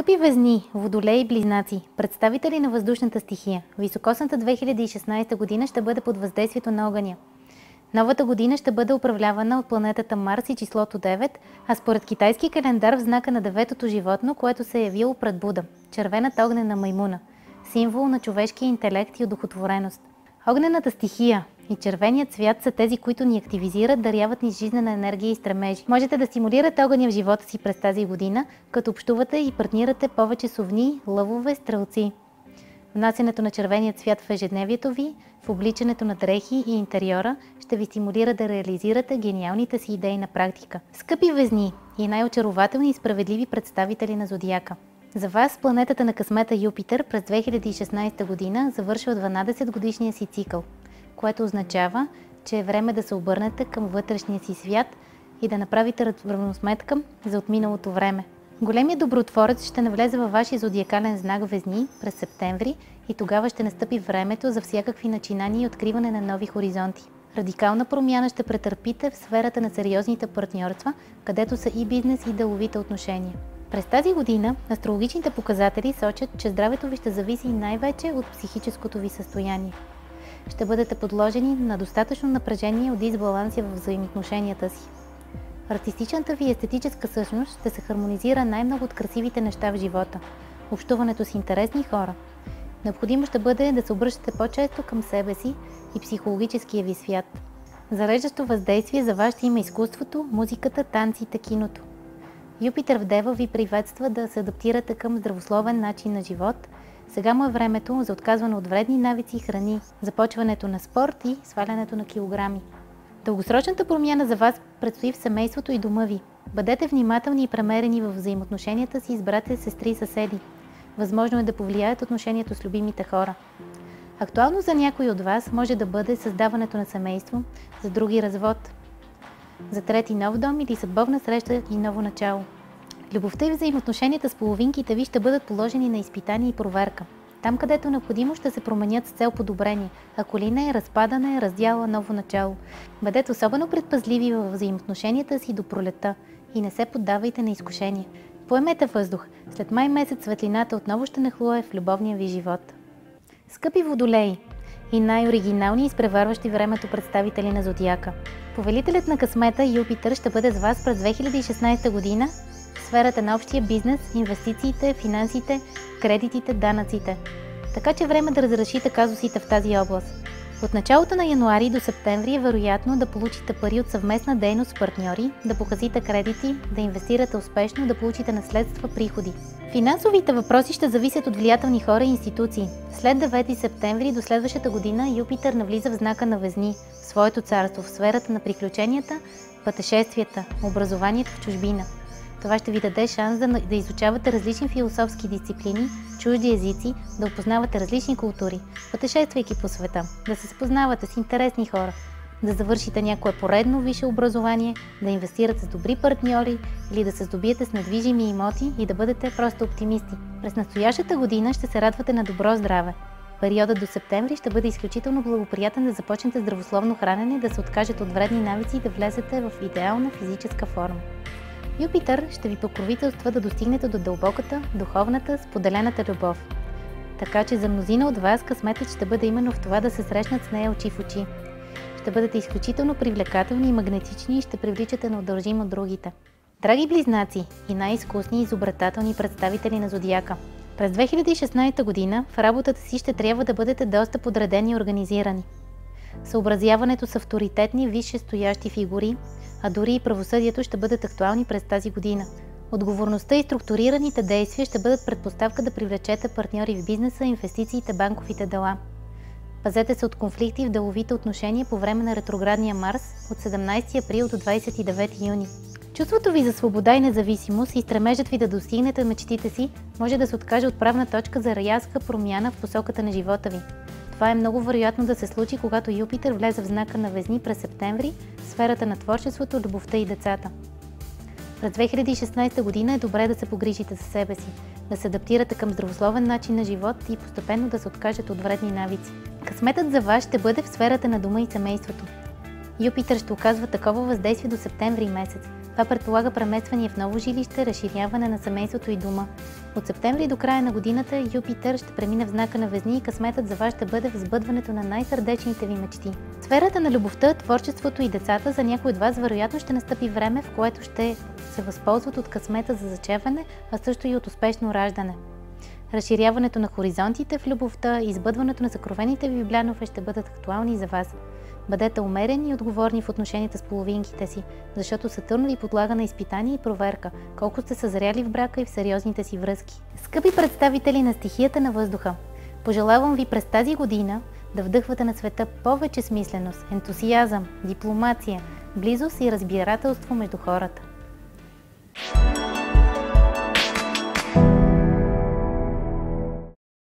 Скъпи везни, водолеи и близнаци, представители на въздушната стихия, високосната 2016 година ще бъде под въздействието на огъня. Новата година ще бъде управлявана от планетата Марс и числото 9, а според китайски календар в знака на деветото животно, което се е явило пред Буда – червената огнена маймуна, символ на човешкия интелект и одухотвореност. Огнената стихия и червеният цвят са тези, които ни активизират, даряват ни жизнена енергия и стремежи. Можете да стимулирате огъня в живота си през тази година, като общувате и партнирате повече с овни, лъвове, стрелци. Внасянето на червения цвят в ежедневието ви, в обличането на дрехи и интериора ще ви стимулира да реализирате гениалните си идеи на практика. Скъпи везни и най-очарователни и справедливи представители на зодиака! За вас планетата на късмета Юпитер през 2016 година завършва 12-годишния си цикъл, което означава, че е време да се обърнете към вътрешния си свят и да направите равносметка за отминалото време. Големият добротворец ще навлезе във вашия зодиакален знак Везни през септември и тогава ще настъпи времето за всякакви начинания и откриване на нови хоризонти. Радикална промяна ще претърпите в сферата на сериозните партньорства, където са и бизнес и деловите отношения. През тази година астрологичните показатели сочат, че здравето ви ще зависи най-вече от психическото ви състояние. Ще бъдете подложени на достатъчно напрежение от дисбаланси в взаимоотношенията си. Артистичната ви естетическа същност ще се хармонизира най-много от красивите неща в живота, общуването с интересни хора. Необходимо ще бъде да се обръщате по-често към себе си и психологическия ви свят. Зареждащо въздействие за вас ще има изкуството, музиката, танците, киното. Юпитер в Дева ви приветства да се адаптирате към здравословен начин на живот. Сега му е времето за отказване от вредни навици и храни, започването на спорт и свалянето на килограми. Дългосрочната промяна за вас предстои в семейството и дома ви. Бъдете внимателни и премерени във взаимоотношенията си с братя, сестри и съседи. Възможно е да повлияят отношението с любимите хора. Актуално за някой от вас може да бъде създаването на семейство, за други развод, за трети нов дом или съдбовна среща и ново начало. Любовта и взаимоотношенията с половинките ви ще бъдат положени на изпитание и проверка. Там, където е необходимо, ще се променят с цел подобрение. Ако ли не е разпадане, раздяла, ново начало. Бъдете особено предпазливи във взаимоотношенията си до пролета и не се поддавайте на изкушения. Поемете въздух. След май месец светлината отново ще нахлуе в любовния ви живот. Скъпи водолеи и най-оригинални и изпреварващи времето представители на зодиака! Повелителят на късмета Юпитер ще бъде с вас през 2016 година в сферата на общия бизнес, инвестициите, финансите, кредитите, данъците. Така че време да разрешите казусите в тази област. От началото на януари до септември е вероятно да получите пари от съвместна дейност с партньори, да погасите кредити, да инвестирате успешно, да получите наследства, приходи. Финансовите въпроси ще зависят от влиятелни хора и институции. След 9 септември до следващата година Юпитер навлиза в знака на Везни, в своето царство, в сферата на приключенията, пътешествията, образованието в чужбина. Това ще ви даде шанс да изучавате различни философски дисциплини, чужди езици, да опознавате различни култури, пътешествайки по света, да се запознавате с интересни хора, да завършите някое поредно висше образование, да инвестирате с добри партньори или да се здобиете с недвижими имоти и да бъдете просто оптимисти. През настоящата година ще се радвате на добро здраве. Периодът до септември ще бъде изключително благоприятен да започнете здравословно хранене, да се откажете от вредни навици и да влезете в идеална физическа форма. Юпитер ще ви покровителства да достигнете до дълбоката, духовната, споделената любов. Така че за мнозина от вас късметът ще бъде именно в това да се срещнат с нея очи в очи. Ще бъдете изключително привлекателни и магнетични и ще привличате неудържимо другите. Драги близнаци и най-изкусни и изобретателни представители на зодиака! През 2016 година в работата си ще трябва да бъдете доста подредени и организирани. Съобразяването с авторитетни, висше стоящи фигури, а дори и правосъдието ще бъдат актуални през тази година. Отговорността и структурираните действия ще бъдат предпоставка да привлечете партньори в бизнеса, инвестициите, банковите дела. Пазете се от конфликти в деловите отношения по време на ретроградния Марс от 17 април до 29 юни. Чувството ви за свобода и независимост и стремежът ви да достигнете мечтите си може да се откаже отправна точка за рязка промяна в посоката на живота ви. Това е много вероятно да се случи, когато Юпитер влезе в знака на Везни през септември в сферата на творчеството, любовта и децата. През 2016 година е добре да се погрижите за себе си, да се адаптирате към здравословен начин на живот и постепенно да се откажете от вредни навици. Късметът за вас ще бъде в сферата на дома и семейството. Юпитер ще оказва такова въздействие до септември месец. Това предполага преместване в ново жилище, разширяване на семейството и дома. От септември до края на годината Юпитер ще премине в знака на Везни и късметът за вас ще бъде в сбъдването на най-сърдечните ви мечти. В сферата на любовта, творчеството и децата за някои от вас вероятно ще настъпи време, в което ще се възползват от късмета за зачеване, а също и от успешно раждане. Разширяването на хоризонтите в любовта и избъдването на съкровените ви блянове ще бъдат актуални за вас. Бъдете умерени и отговорни в отношенията с половинките си, защото Сатурн ви подлага на изпитание и проверка, колко сте съзряли в брака и в сериозните си връзки. Скъпи представители на стихията на въздуха, пожелавам ви през тази година да вдъхвате на света повече смисленост, ентусиазъм, дипломация, близост и разбирателство между хората.